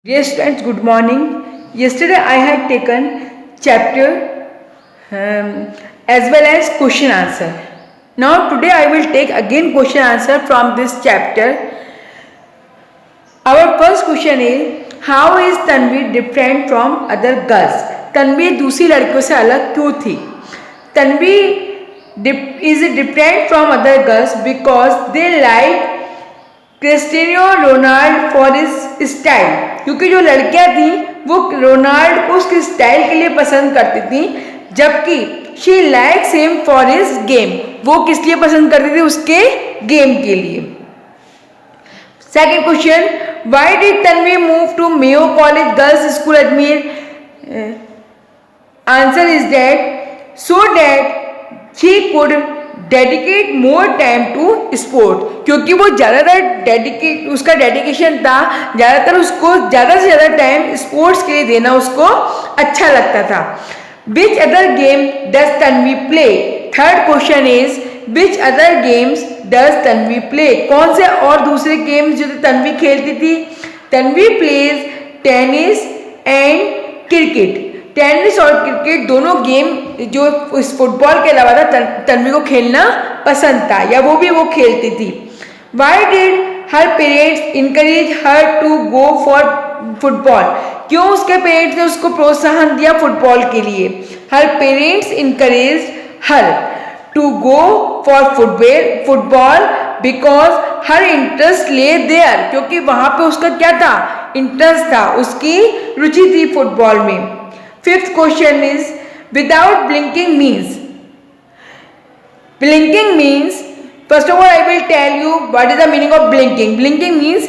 Dear students, good morning. Yesterday I had taken chapter as well as question answer. Now today I will take again question answer from this chapter. Our first question is, how is Tanvi different from other girls? Tanvi दूसरी लड़कियों से अलग क्यों थी? Tanvi is different from other girls because they like Cristiano Ronaldo for his style, क्योंकि जो लड़कियां थी वो रोनाल्ड को उसके स्टाइल के लिए पसंद करती थी, जबकि she likes him for his game, वो किस लिए पसंद करती थी? उसके गेम के लिए. Second question, why did Tanvi move to Mayo college girls school Ajmer? Answer is that so that she could dedicate more time to sport, क्योंकि वो ज़्यादातर उसका डेडिकेशन था, ज़्यादातर उसको ज़्यादा से ज़्यादा टाइम स्पोर्ट्स के लिए देना उसको अच्छा लगता था. Which other game does Tanvi play? Third question is, which other games does Tanvi play? कौन से और दूसरे गेम्स जो तन्वी खेलती थी? Tanvi plays tennis and cricket. Tennis और क्रिकेट दोनों गेम जो इस फुटबॉल के अलावा था तन्वी को खेलना पसंद था, या वो खेलती थी. Why did her parents encourage her to go for football? क्यों उसके पेरेंट्स ने उसको प्रोत्साहन दिया फुटबॉल के लिए? Her parents encourage her to go for football because her interest lay there, क्योंकि वहां पे उसका क्या था? इंटरेस्ट था, उसकी रुचि थी फुटबॉल में. Fifth question is, without blinking means. Blinking means, first of all I will tell you what is the meaning of blinking. Blinking means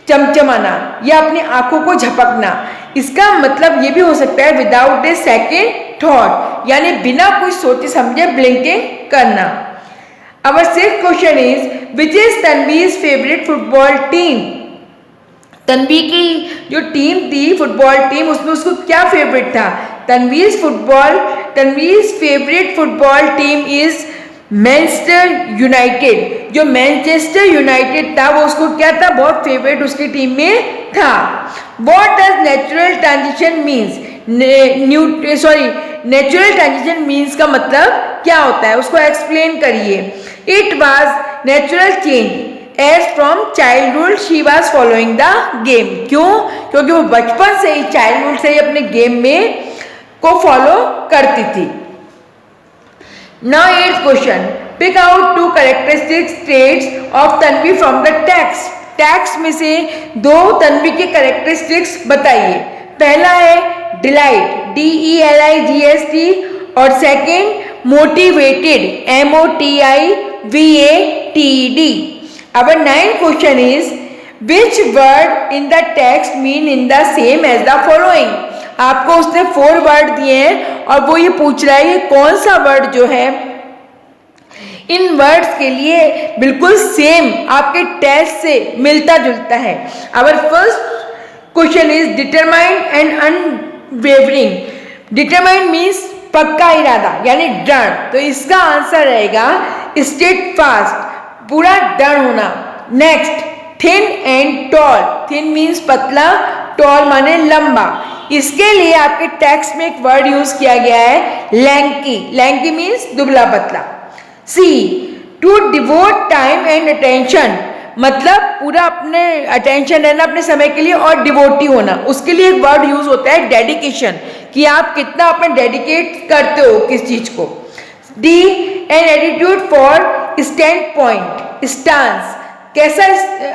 चमचमाना या अपनी आंखों को झपकना. इसका मतलब ये भी हो सकता है विदाउट ए सेकेंड थॉट, यानी बिना कुछ सोचे समझे ब्लिंकिंग करना. Our sixth question is, which is Tanvi's favorite football team? Tanvi की जो टीम थी फुटबॉल टीम, उसमें उसको क्या फेवरेट था? Tanvi's favourite football team is Manchester United. जो मैनचेस्टर यूनाइटेड था वो उसको क्या था? बहुत फेवरेट उसकी टीम में था. What does natural transition means? Natural transition means का मतलब क्या होता है? उसको एक्सप्लेन करिए. It was natural change as from childhood she was following the game. क्यों? क्योंकि वो बचपन से ही चाइल्डहुड से ही अपने गेम में को फॉलो करती थी. Now eighth question, pick out two characteristic traits of Tanvi from the text. Text में से दो तन्वी के कैरेक्टरिस्टिक्स बताइए. पहला है डिलाइट, DELIGHT, और second motivated, MOTIVATED. Our ninth question is, which word in the text mean in the same as the following? आपको उसने 4 वर्ड दिए हैं और वो ये पूछ रहा है कि कौन सा वर्ड जो है इन वर्ड्स के लिए बिल्कुल सेम आपके टेस्ट से मिलता जुलता है. Our first question is determined and unwavering. Determined means पक्का इरादा यानी दृढ़, तो इसका आंसर रहेगा steadfast, पूरा दृढ़ होना. Next, thin and tall. Thin means पतला, टॉल माने लंबा. इसके लिए आपके टेक्स्ट में एक वर्ड यूज किया गया है लैंकी. लैंकी मीन्स दुबला पतला. C, to devote time and attention, मतलब पूरा अपने अटेंशन रहना अपने समय के लिए, और डिवोटी होना. उसके लिए एक वर्ड यूज होता है डेडिकेशन, कि आप कितना अपने डेडिकेट करते हो किस चीज को. D, an attitude for stand point, stance, कैसा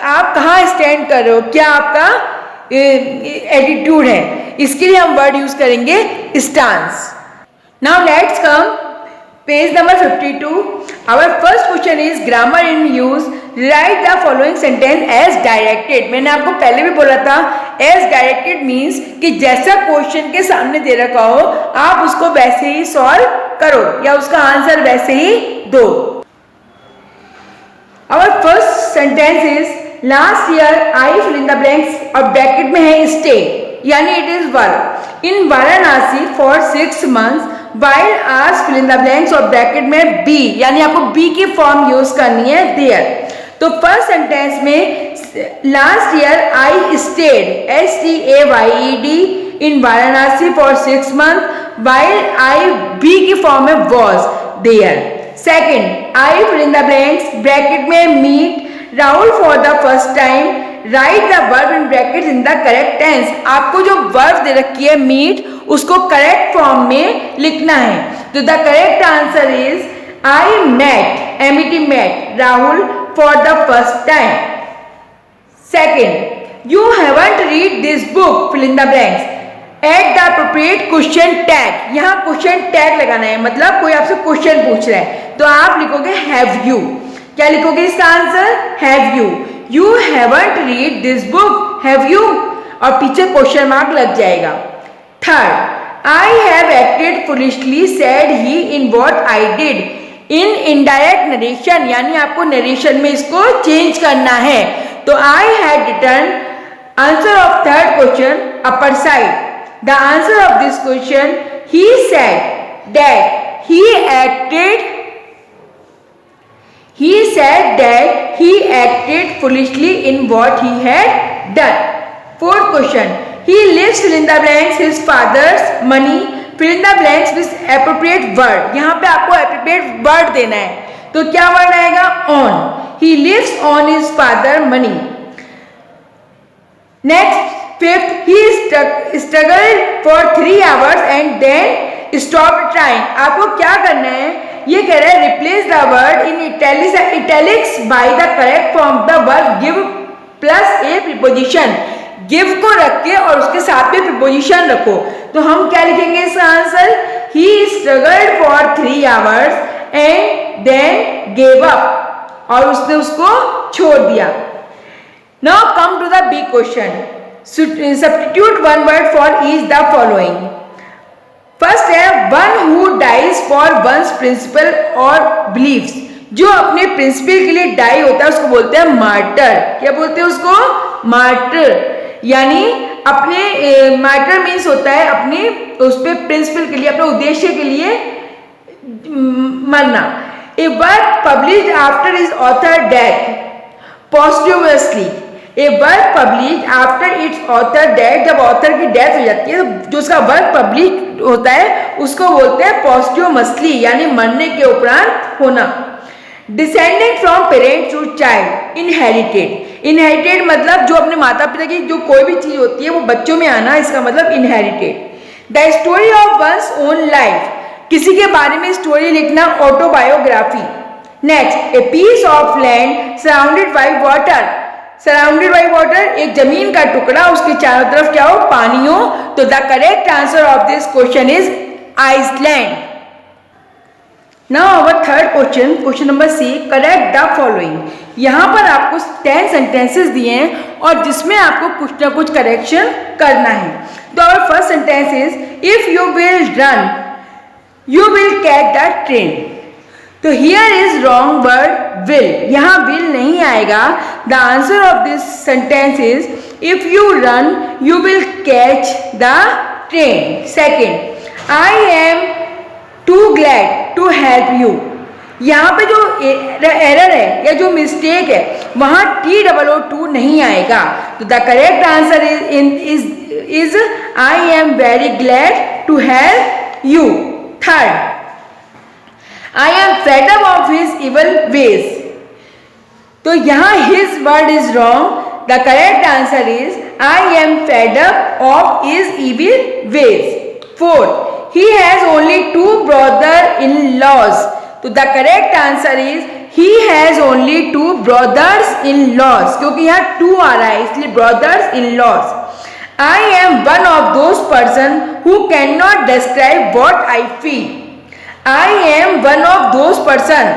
आप कहाँ स्टैंड कर रहे हो, क्या आपका एटीट्यूड है, इसके लिए हम वर्ड यूज करेंगे stance. Now let's come page number 52. Our first question is grammar in use. Write the following sentence as directed. मैंने आपको पहले भी बोला था एज डायरेक्टेड मीन्स कि जैसा क्वेश्चन के सामने दे रखा हो आप उसको वैसे ही सॉल्व करो या उसका आंसर वैसे ही दो. Our first sentence is, last year I fill in the blanks, और ब्रैकेट में है stay, यानी it is verb. In Varanasi for 6 months while hours fill in the blanks, और ब्रैकेट में be, यानी आपको be की फॉर्म यूज करनी है there. तो फर्स्ट सेंटेंस में last year I stayed STAYED in Varanasi for 6 months while I be की फॉर्म में was there. Second, I fill in the blanks bracket में meet Rahul for the first time, write the verb in bracket in the correct tense. आपको जो verb दे रखी है meet, उसको correct form में लिखना है. तो the correct answer is I met MET Rahul for the first time. Second, you haven't read this book fill in the blanks, at the appropriate question tag. यहाँ क्वेश्चन टैग लगाना है, मतलब कोई आपसे क्वेश्चन पूछ रहा है तो आप लिखोगे हैव यू. क्या लिखोगे इसका answer? Have you. You haven't read this book, have you, और पीछे क्वेश्चन मार्क लग जाएगा. Third, I have acted foolishly said he in what I did in indirect narration, यानी आपको नरेशन में इसको चेंज करना है. तो I had return answer of third question upper side. The answer of this question, he said that he acted foolishly in what he had done. Fourth question, he lives fill in the blanks his father's money, fill in the blanks with appropriate word. यहाँ पे आपको appropriate word देना है, तो क्या word आएगा? On. He lives on his father money. Next, fifth, he struggled for 3 hours and then stopped trying. आपको क्या करना है? ये कह रहा है replace the word in italics by the correct form the verb give plus a preposition. give को रख के और उसके साथ में preposition रखो. तो हम क्या लिखेंगे इसका answer? He struggled for 3 hours and then gave up. और उसने उसको छोड़ दिया. Now come to the big question. Substitute one word for each the following. First है one who dies for one's principle or beliefs. जो अपने principal के लिए डाई होता है उसको बोलते हैं मार्टर. क्या बोलते हैं उसको? मार्टर. यानी अपने मार्टर मीन्स होता है अपने उस पे प्रिंसिपल के लिए, अपने उद्देश्य के लिए मरना. A work published after his author death posthumously. A work publish after it's author death, जब ऑथर की डेथ हो जाती है तो जो उसका वर्क पब्लिश होता है उसको बोलते हैं पोस्ट्यूमसली, यानी मरने के उपरांत होना. Descendant from parent to child, inherited. Inherited मतलब जो अपने माता पिता की जो कोई भी चीज होती है वो बच्चों में आना, इसका मतलब inherited. The story of one's own life, किसी के बारे में स्टोरी लिखना, autobiography. Next, a piece of land surrounded by water. Surrounded by water, एक जमीन का टुकड़ा, उसके चारों तरफ क्या हो? पानी हो. तो the correct answer of this question is island. Now our third question, question number C, correct the following. यहाँ पर आपको 10 सेंटेंसेस दिए हैं और जिसमें आपको कुछ ना कुछ करेक्शन करना है. तो our first sentence is, if you will run you will catch the train. तो here is wrong word will, यहाँ विल नहीं आएगा. The answer of this sentence is, if you run you will catch the train. Second, I am too glad to help you. यहाँ पे जो error है या जो मिस्टेक है वहाँ TOO नहीं आएगा. तो the correct answer is I am very glad to help you. Third, I am fed up of his evil ways. तो यहाँ his word is wrong. The correct answer is I am fed up of his evil ways. Fourth, he has only 2 brother-in-laws. तो the correct answer is he has only 2 brothers-in-laws. क्योंकि यहाँ 2 आ रहा है इसलिए brothers-in-laws. I am one of those person who cannot describe what I feel. I am one of those person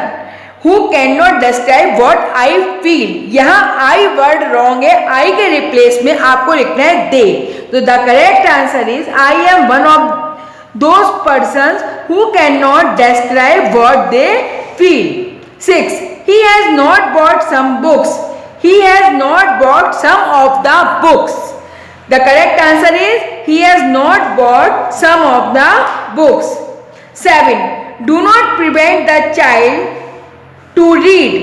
who cannot describe what I feel. यहाँ I word wrong है, I के replace में आपको लिखना है they. तो the correct answer is I am one of those persons who cannot describe what they feel. 6. He has not bought some books. He has not bought some of the books. The correct answer is he has not bought some of the books. 7. Do not prevent the child to read.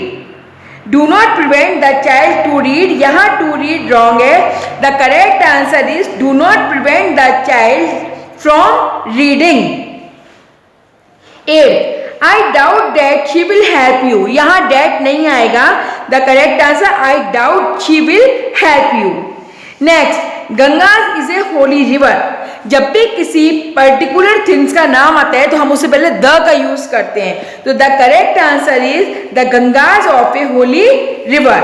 Do not prevent the child to read, यहाँ to read wrong है, the correct answer is do not prevent the child from reading. 8. I doubt that she will help you, यहाँ that नहीं आएगा, the correct answer I doubt she will help you। Next, Ganga is a holy river. जब भी किसी particular things का नाम आता है तो हम उससे पहले द का यूज करते हैं, तो the correct answer is the Ganges of a holy river.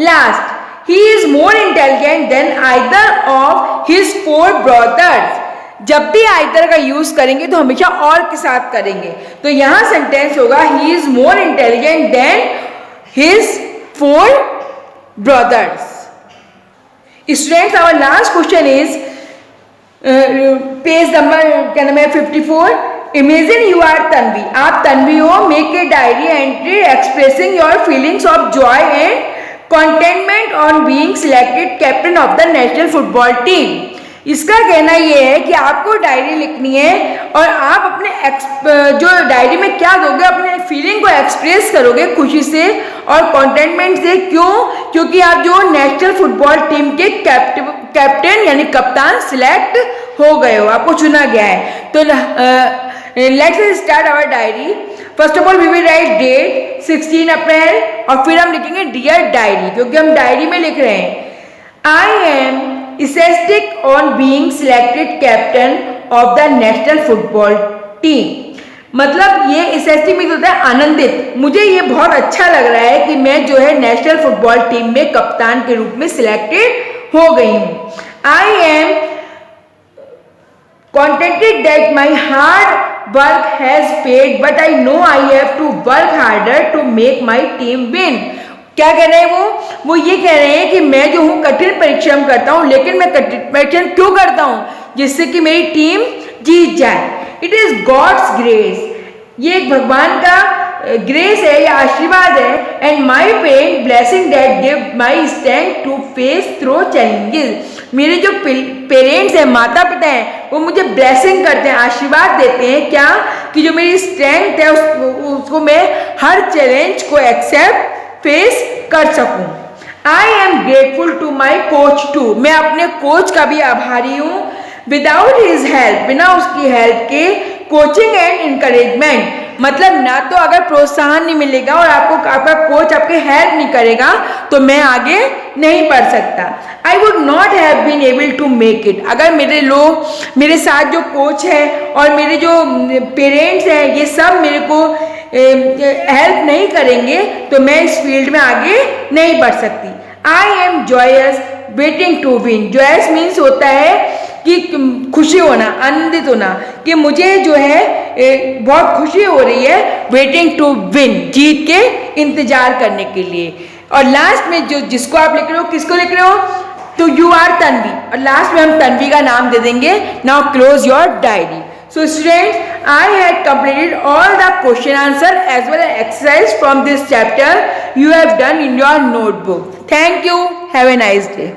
Last, he is more intelligent than either of his 4 brothers. जब भी आइदर का यूज करेंगे तो हमेशा और के साथ करेंगे, तो यहां सेंटेंस होगा he is more intelligent than his 4 brothers. Students, our last question is page number 54। Imagine you are Tanvi, आप तन्वी हो, make a diary entry expressing your feelings of joy and contentment on being selected captain of the national football team. इसका कहना यह है कि आपको diary लिखनी है और आप अपने जो डायरी में क्या दोगे, अपने फीलिंग को एक्सप्रेस करोगे खुशी से और कॉन्टेंटमेंट से। क्यों? क्योंकि आप जो नेशनल फुटबॉल टीम के कैप्टन यानी कप्तान सिलेक्ट हो गए हो, आपको चुना गया है। तो let's start our diary. First of all we will write date 16 April और फिर हम लिखेंगे डियर डायरी, क्योंकि हम डायरी में लिख रहे हैं I am ecstatic on being selected captain of the national football team। मतलब ये ecstatic में होता है आनंदित, मुझे ये बहुत अच्छा लग रहा है कि मैं जो है नेशनल फुटबॉल टीम में कप्तान के रूप में सिलेक्टेड हो गई हूँ। I am contented that my hard work has paid but I know I have to work harder to make my team win। क्या कह रहे हैं वो ये कह रहे हैं कि मैं जो हूँ कठिन परिश्रम करता हूँ, लेकिन मैं कठिन परिश्रम क्यों करता हूँ? जिससे कि मेरी टीम जीत जाए। इट इज गॉड्स ग्रेस, ये एक भगवान का ग्रेस है या आशीर्वाद है। And my parent blessing that give my strength to face through challenges. मेरे जो पेरेंट्स हैं, माता पिता हैं, वो मुझे ब्लेसिंग करते हैं, आशीर्वाद देते हैं। क्या? कि जो मेरी स्ट्रेंथ है उसको मैं हर चैलेंज को एक्सेप्ट फेस कर सकूं। I am grateful to my coach too, मैं अपने कोच का भी आभारी हूँ। विदाउट हिज हेल्प, बिना उसकी हेल्प के, कोचिंग एंड इनकरेजमेंट, मतलब ना तो अगर प्रोत्साहन नहीं मिलेगा और आपका कोच आपके हेल्प नहीं करेगा तो मैं आगे नहीं बढ़ सकता। I would not have been able to make it, अगर मेरे साथ जो कोच है और मेरे जो पेरेंट्स हैं, ये सब मेरे को हेल्प नहीं करेंगे तो मैं इस फील्ड में आगे नहीं बढ़ सकती। I am joyous waiting to win, joyous means होता है कि खुशी होना, आनंदित होना, कि मुझे जो है बहुत खुशी हो रही है, वेटिंग टू विन, जीत के इंतजार करने के लिए। और लास्ट में जो जिसको आप लिख रहे हो, किसको लिख रहे हो? तो यू आर तन्वी, और लास्ट में हम तन्वी का नाम दे देंगे। Now close your diary. So students, I had completed all the question answer as well as exercise from this chapter you have done in your notebook. Thank you. Have a nice day.